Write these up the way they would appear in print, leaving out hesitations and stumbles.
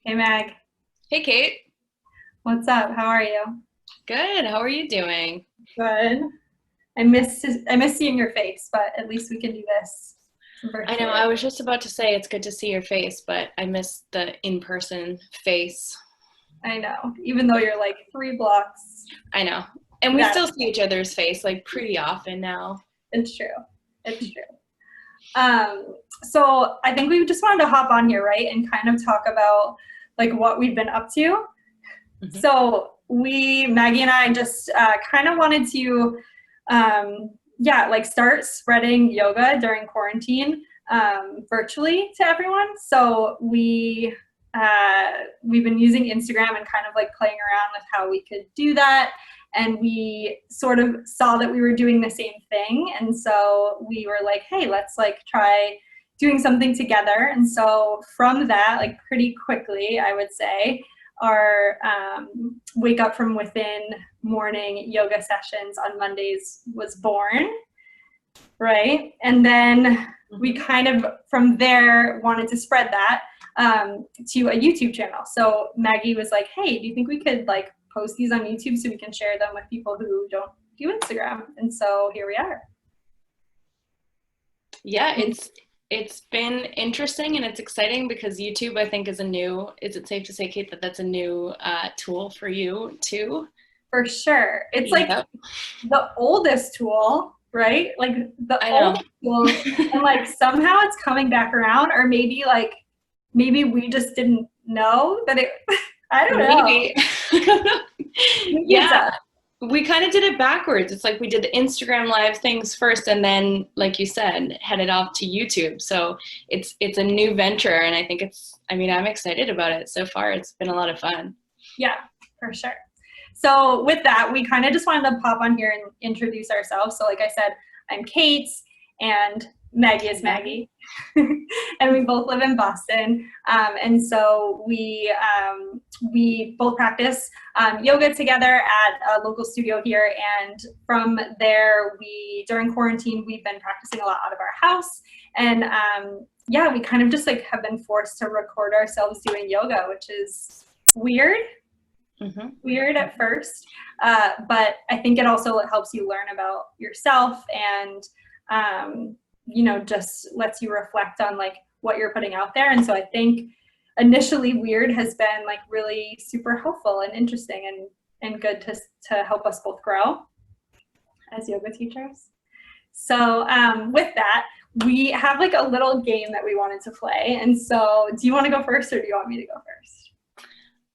Hey Mag, Hey Kate, what's up? How are you? good. How are you doing? Good. I miss seeing your face, but at least we can do this I know I virtually. was just about to say it's good to see your face, but I miss the in-person face. I know, even though you're like 3 blocks. I know. And we That still see each other's face like pretty often now. it's true. It's true. So I think we just wanted to hop on here, right, and kind of talk about like what we've been up to. Hmm. So Maggie and I just kind of wanted to, yeah, like start spreading yoga during quarantine virtually to everyone. So we've been using Instagram and kind of like playing around with how we could do that. And we sort of saw that we were doing the same thing. And so we were like, hey, let's like try doing something together. And so from that, like pretty quickly, I would say, our Wake Up From Within morning yoga sessions on Mondays was born, right? And then we Hmm. kind of from there wanted to spread that to a YouTube channel. So Maggie was like, "Hey, do you think we could like post these on YouTube so we can share them with people who don't do Instagram?" And so here we are. Yeah, it's been interesting and it's exciting because YouTube, I think, is it safe to say, Kate, that that's a new tool for you too? For sure. It's like Yep, the oldest tool, right? Like the I know. oldest tool, and like somehow it's coming back around, or maybe we just didn't know that it. I don't know. Maybe. I don't know. Maybe it's Yeah, us. we kind of did it backwards. It's like we did the Instagram live things first and then, like you said, headed off to YouTube. So it's a new venture and I think I mean, I'm excited about it so far. It's been a lot of fun. Yeah, for sure. So with that, we kind of just wanted to pop on here and introduce ourselves. So like I said, I'm Kate and Maggie is Maggie? Maggie. And we both live in Boston. And so we both practice yoga together at a local studio here. And from there, during quarantine, we've been practicing a lot out of our house. And yeah, we kind of just like have been forced to record ourselves doing yoga, which is weird Hmm. weird at first, but I think it also helps you learn about yourself and just lets you reflect on like what you're putting out there. And so I think initially weird has been like really super helpful and interesting and good to help us both grow as yoga teachers. So with that, we have like a little game that we wanted to play. And so do you want to go first or do you want me to go first?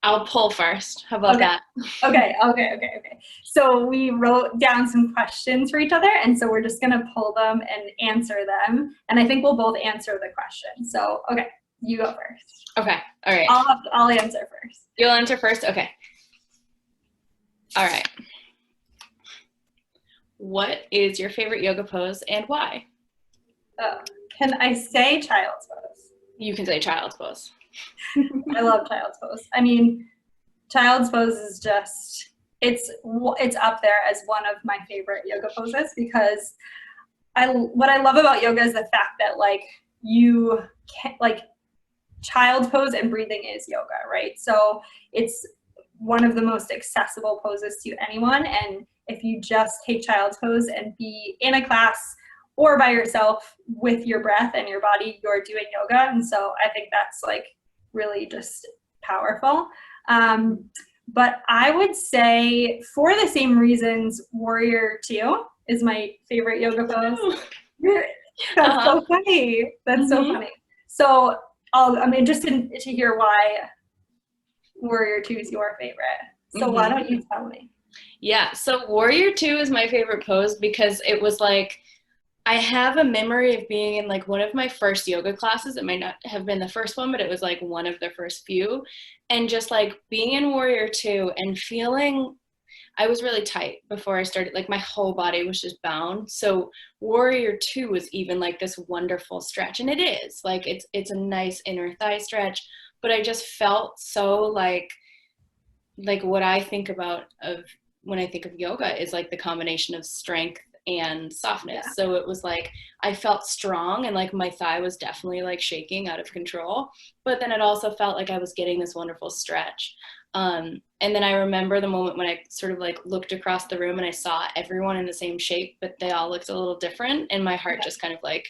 I'll pull first. How about Okay. that? Okay. So we wrote down some questions for each other, and so we're just gonna pull them and answer them. And I think we'll both answer the question. So okay, you go first. Okay. All right. I'll answer first. You'll enter first? Okay. All right. What is your favorite yoga pose and why? Oh, can I say child's pose? You can say child's pose. I love child's pose. I mean, child's pose is just it's up there as one of my favorite yoga poses because I what I love about yoga is the fact that like you can like child's pose and breathing is yoga, right? So it's one of the most accessible poses to anyone. And if you just take child's pose and be in a class or by yourself with your breath and your body, you're doing yoga. And so I think that's like really just powerful. Um, but I would say, for the same reasons, Warrior Two is my favorite yoga pose. Ooh. That's Uh-huh. so funny. That's so Hmm. funny. So I'm interested to hear why Warrior Two is your favorite. So why Hmm. don't you tell me? Yeah, so Warrior 2 is my favorite pose because it was like I have a memory of being in like one of my first yoga classes. It might not have been the first one, but it was like one of the first few. And just like being in Warrior 2 and feeling I was really tight before I started, like my whole body was just bound. So Warrior 2 was even like this wonderful stretch. And it is like it's a nice inner thigh stretch, but I just felt so like what I think about of when I think of yoga is like the combination of strength and softness. Yeah. So it was like I felt strong, and like my thigh was definitely like shaking out of control, but then it also felt like I was getting this wonderful stretch. And then I remember the moment when I sort of like looked across the room and I saw everyone in the same shape, but they all looked a little different, and my heart just kind of like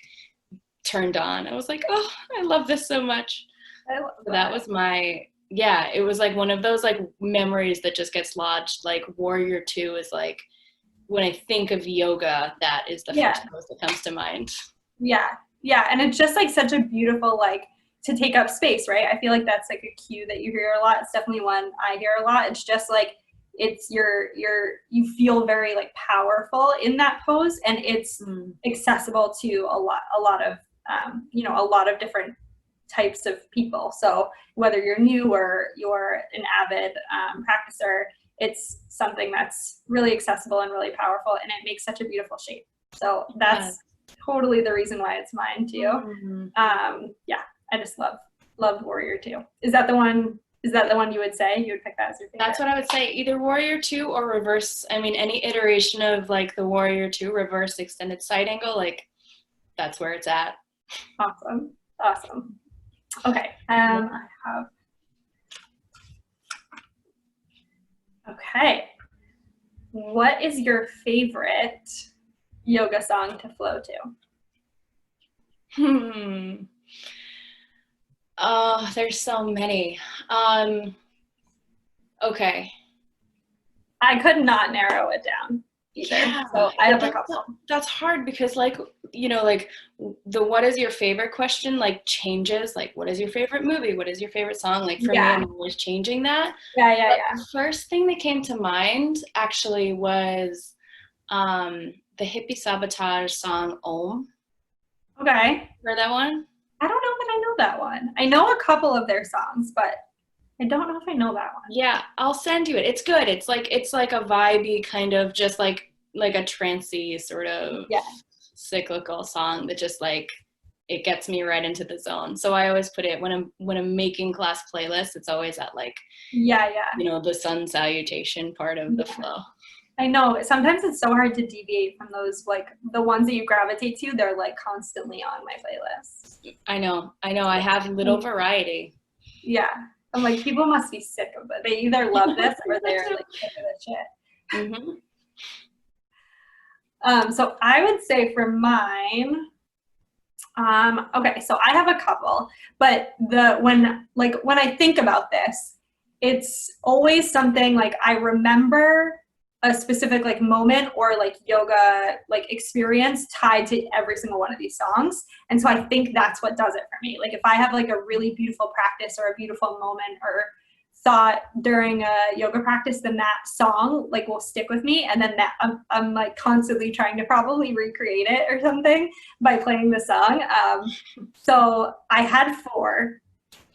turned on. I was like, oh, I love this so much. I love So that was my, yeah, it was like one of those like memories that just gets lodged. Like Warrior 2 is like, when I think of yoga, that is the first pose that comes to mind. Yeah. Yeah. And it's just like such a beautiful, like, to take up space, right? I feel like that's like a cue that you hear a lot. It's definitely one I hear a lot. It's just like, it's you feel very like powerful in that pose, and it's accessible to a lot of, a lot of different types of people. So whether you're new or you're an avid practicer, it's something that's really accessible and really powerful, and it makes such a beautiful shape. So that's totally the reason why it's mine too. Yeah, I just love Warrior 2. Is that the one you would say? You would pick that as your favorite? That's what I would say. Either Warrior 2 or reverse. I mean, any iteration of like the Warrior 2 reverse extended side angle, like that's where it's at. Awesome. Okay. Okay. What is your favorite yoga song to flow to? Oh, there's so many. Okay. I could not narrow it down either. Yeah, so I have a couple. That's hard because like, like the what is your favorite question like changes, like what is your favorite movie? What is your favorite song? Like for me, I'm always changing that. Yeah. The first thing that came to mind actually was the Hippie Sabotage song Om. Okay. Heard that one? I don't know that I know that one. I know a couple of their songs, but I don't know if I know that one. Yeah, I'll send you it. It's good. It's like a vibey kind of just like a trancey sort of cyclical song that just like it gets me right into the zone. So I always put it when I'm making class playlists, it's always at like the sun salutation part of the flow. I know. Sometimes it's so hard to deviate from those, like the ones that you gravitate to, they're like constantly on my playlist. I know. I have little variety. Yeah. I'm like, people must be sick of it. They either love this or they're like sick of this shit. So I would say for mine, okay, so I have a couple, but when I think about this, it's always something like I remember a specific like moment or like yoga like experience tied to every single one of these songs. And so I think that's what does it for me. Like if I have like a really beautiful practice or a beautiful moment or thought during a yoga practice, then that song like will stick with me. And then that I'm like constantly trying to probably recreate it or something by playing the song. So I had 4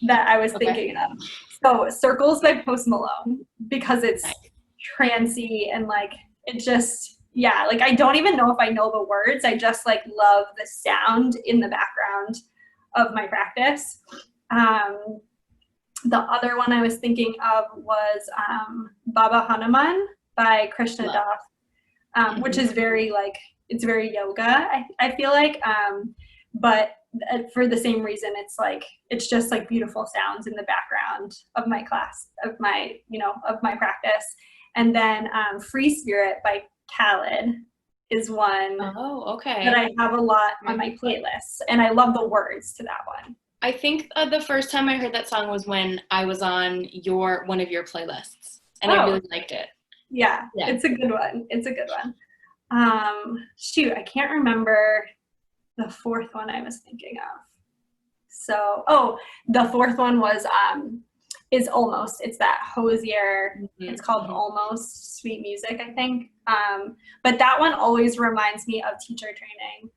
that I was thinking of. So Circles by Post Malone, because it's trancey and like it just like I don't even know if I know the words. I just like love the sound in the background of my practice. The other one I was thinking of was Baba Hanuman by Krishna Das, which is very like it's very yoga, I feel like, but for the same reason, it's just like beautiful sounds in the background of my class, of my practice. And then Free Spirit by Khaled is one that I have a lot on my playlist, and I love the words to that one. I think the first time I heard that song was when I was on one of your playlists, and I really liked it. Yeah, it's a good one. Shoot, I can't remember the 4th one I was thinking of. So, the 4th one was is Almost. It's that Hosier. It's called Almost Sweet Music, I think. But that one always reminds me of teacher training.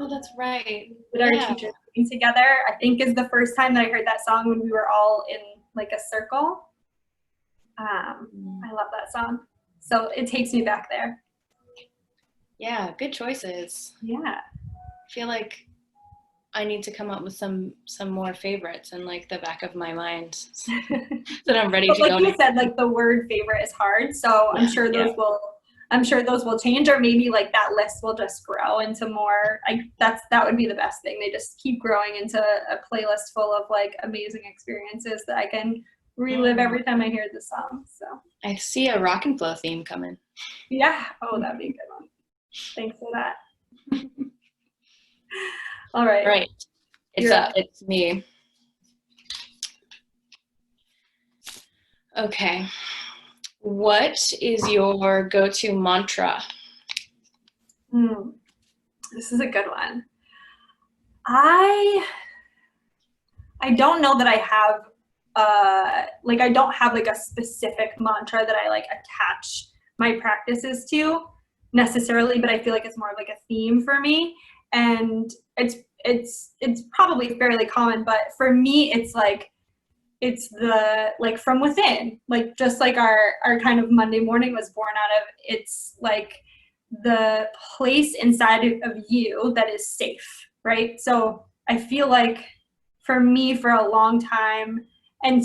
Oh, that's right. With our teachers together, I think is the first time that I heard that song when we were all in like a circle. I love that song. So it takes me back there. Yeah, good choices. Yeah. I feel like I need to come up with some more favorites in like the back of my mind that I'm ready to go. Like you said, like the word favorite is hard, so I'm sure those will I'm sure those will change, or maybe like that list will just grow into more, like that would be the best thing. They just keep growing into a playlist full of like amazing experiences that I can relive every time I hear the song. So I see a rock and flow theme coming. yeah. Oh, that'd be a good one. Thanks for that. All right. Right. It's me. Okay. What is your go-to mantra? This is a good one. I don't know that I have like I don't have like a specific mantra that I like attach my practices to necessarily, but I feel like it's more of like a theme for me, and it's probably fairly common, but for me it's like it's the like from within, like just like our kind of Monday morning was born out of. It's like the place inside of you that is safe, right? So I feel like for me for a long time, and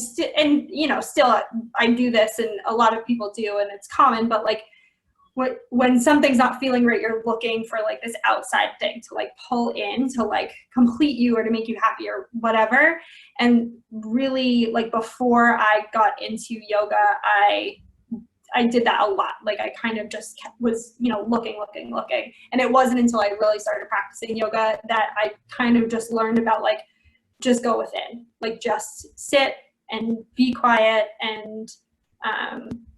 you know, still I do this, and a lot of people do, and it's common, but like when something's not feeling right, you're looking for like this outside thing to like pull in to like complete you or to make you happy or whatever. And really, like before I got into yoga, I did that a lot. Like I kind of just was, you know, looking. And it wasn't until I really started practicing yoga that I kind of just learned about like, just go within, like just sit and be quiet and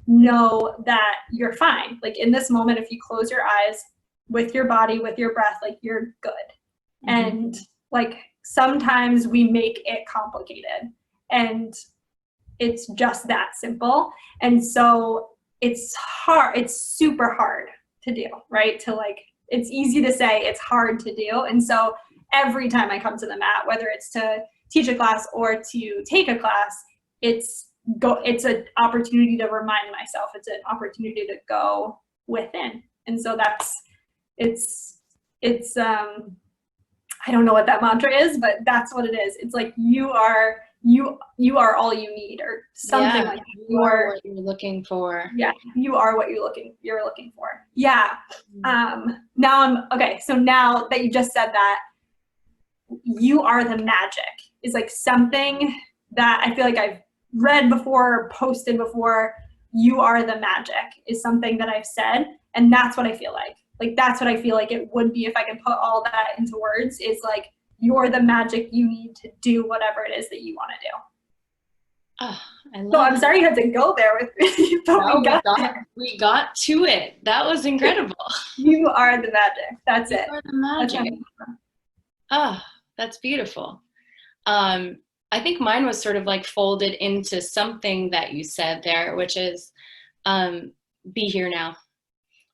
know that you're fine. Like in this moment, if you close your eyes with your body, with your breath, like you're good. And like sometimes we make it complicated, and it's just that simple. And so it's hard, it's super hard to do, right? To like, it's easy to say, it's hard to do. And so every time I come to the mat, whether it's to teach a class or to take a class, it's an opportunity to remind myself. It's an opportunity to go within. And so it's I don't know what that mantra is, but that's what it is. It's like you are all you need, or something like that. You are what you're looking for. Yeah, you are what you're looking for. Yeah. So now that you just said that, you are the magic is like something that I feel like I've read before, posted before. You are the magic is something that I've said, and that's what I feel like. Like that's what I feel like it would be if I could put all that into words. Is like you're the magic you need to do whatever it is that you want to do. Oh, I love so I'm sorry you had to go there with me, but no, we got to it. That was incredible. You are the magic. That's it. You are the magic. That's beautiful. I think mine was sort of like folded into something that you said there, which is be here now,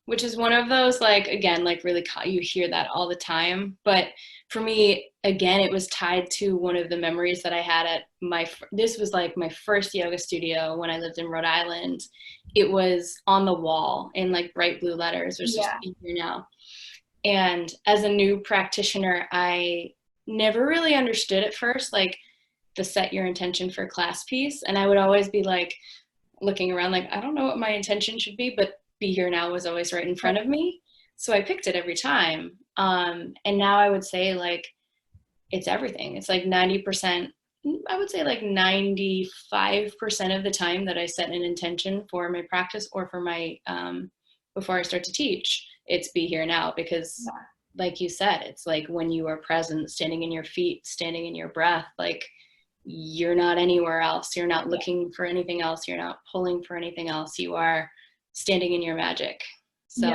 which is one of those, like, again, like really you hear that all the time. But for me, again, it was tied to one of the memories that I had at this was like my first yoga studio when I lived in Rhode Island. It was on the wall in like bright blue letters, which is be here now. And as a new practitioner, I never really understood at first, like the set your intention for class piece. And I would always be like looking around like, I don't know what my intention should be, but be here now was always right in front of me. So I picked it every time. And now I would say like, it's everything. It's like 90%, I would say like 95% of the time that I set an intention for my practice or for my, before I start to teach, it's be here now. Because like you said, it's like when you are present, standing in your feet, standing in your breath, like you're not anywhere else. You're not looking for anything else. You're not pulling for anything else. You are standing in your magic. So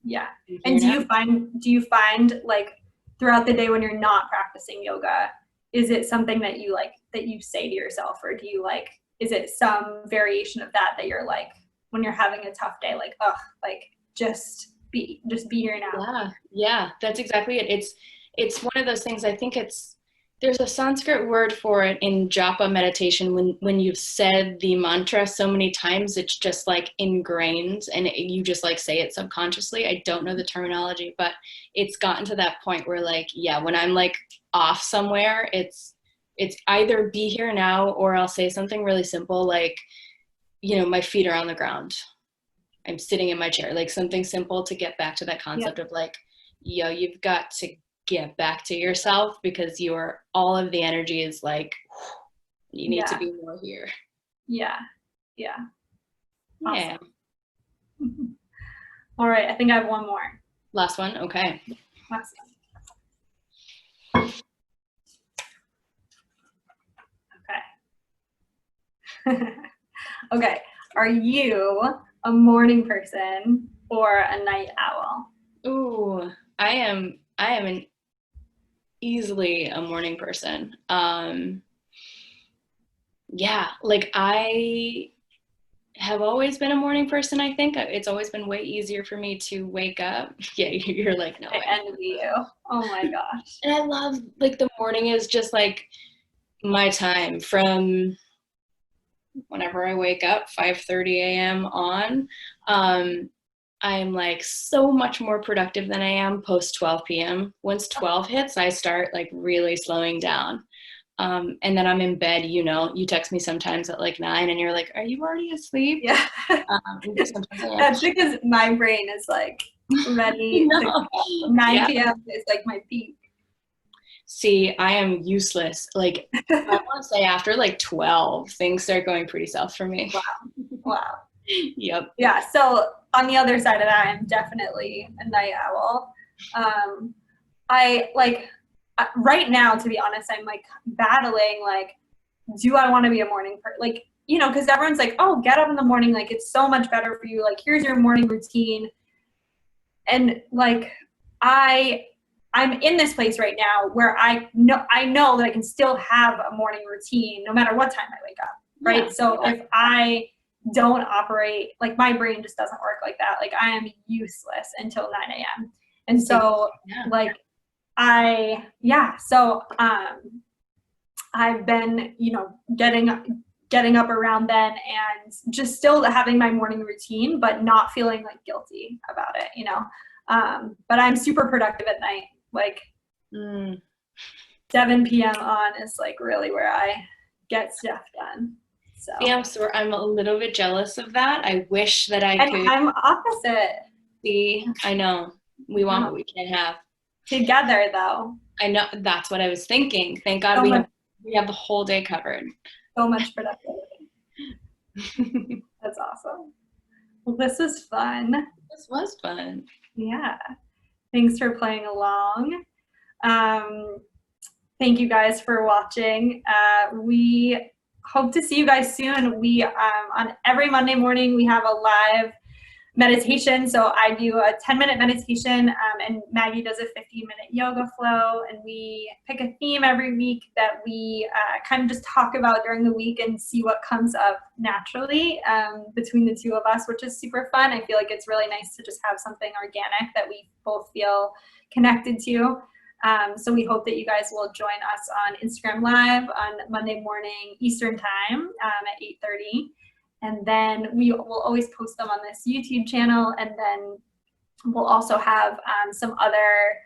yeah. And do you find like throughout the day when you're not practicing yoga, is it something that you like that you say to yourself, or do you like, is it some variation of that you're like when you're having a tough day, like, oh, like just be here now? Yeah, that's exactly it. It's one of those things. I think there's a Sanskrit word for it in japa meditation. When you've said the mantra so many times, it's just like ingrained and you just like say it subconsciously. I don't know the terminology, but it's gotten to that point where like, yeah, when I'm like off somewhere, it's either be here now, or I'll say something really simple like, you know, my feet are on the ground. I'm sitting in my chair, like something simple to get back to that Yeah. concept of like, yo, you've got to get back to yourself because all of the energy is like, you need to Yeah. be more here. Yeah. Yeah. Yeah. Awesome. All right. I think I have one more. Last one. Okay. Last one. Okay. Okay. Are you a morning person or a night owl? Ooh, I am an easily a morning person. Yeah, like I have always been a morning person. I think it's always been way easier for me to wake up. Yeah, you're like, no I way. envy you. Oh my gosh. And I love like the morning is just like my time from whenever I wake up, 5:30 a.m. on. Um, I'm like so much more productive than I am post 12 p.m. Once 12 hits, I start like really slowing down. And then I'm in bed, you text me sometimes at like 9 and you're like, are you already asleep? Yeah. Sometimes I am. That's because my brain is like ready to No. go. 9 Yeah. p.m. is like my peak. See, I am useless. Like, I want to say after like 12, things start going pretty south for me. Wow. Wow. Yep. Yeah. So on the other side of that, I'm definitely a night owl. I like right now, to be honest, I'm like battling like, do I want to be a morning person? Like, because everyone's like, oh, get up in the morning. Like, it's so much better for you. Like, here's your morning routine. And like, I'm in this place right now where I know that I can still have a morning routine no matter what time I wake up. Right. Yeah. So if I don't operate, like my brain just doesn't work like that. Like I am useless until 9 a.m. And so Yeah. like I've been, getting up around then and just still having my morning routine, but not feeling like guilty about it. But I'm super productive at night. Like 7 p.m. on is like really where I get stuff done. So Yeah, so I'm a little bit jealous of that. I wish that I and could I'm opposite. see. I know we want what we can't have. Together though. I know that's what I was thinking. Thank God we have the whole day covered. So much productivity. That's awesome. Well, this was fun. This was fun. Yeah. Thanks for playing along. Thank you guys for watching. We hope to see you guys soon. We on every Monday morning we have a live meditation. So I do a 10-minute meditation, and Maggie does a 15-minute yoga flow, and we pick a theme every week that we kind of just talk about during the week and see what comes up naturally between the two of us, which is super fun. I feel like it's really nice to just have something organic that we both feel connected to. So we hope that you guys will join us on Instagram Live on Monday morning Eastern Time at 8:30. And then we will always post them on this YouTube channel. And then we'll also have some other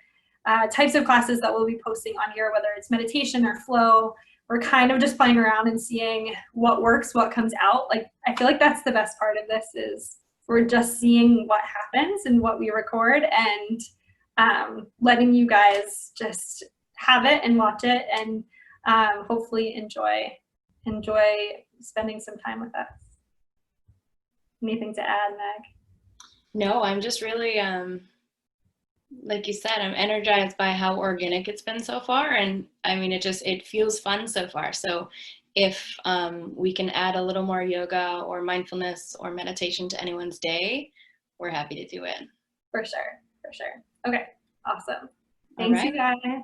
types of classes that we'll be posting on here, whether it's meditation or flow. We're kind of just playing around and seeing what works, what comes out. Like, I feel like that's the best part of this is we're just seeing what happens and what we record and letting you guys just have it and watch it and hopefully enjoy spending some time with us. Anything to add, Meg? No, I'm just really, like you said, I'm energized by how organic it's been so far. And I mean, it feels fun so far. So if we can add a little more yoga or mindfulness or meditation to anyone's day, we're happy to do it. For sure. Okay, awesome. All Thanks, right. you guys.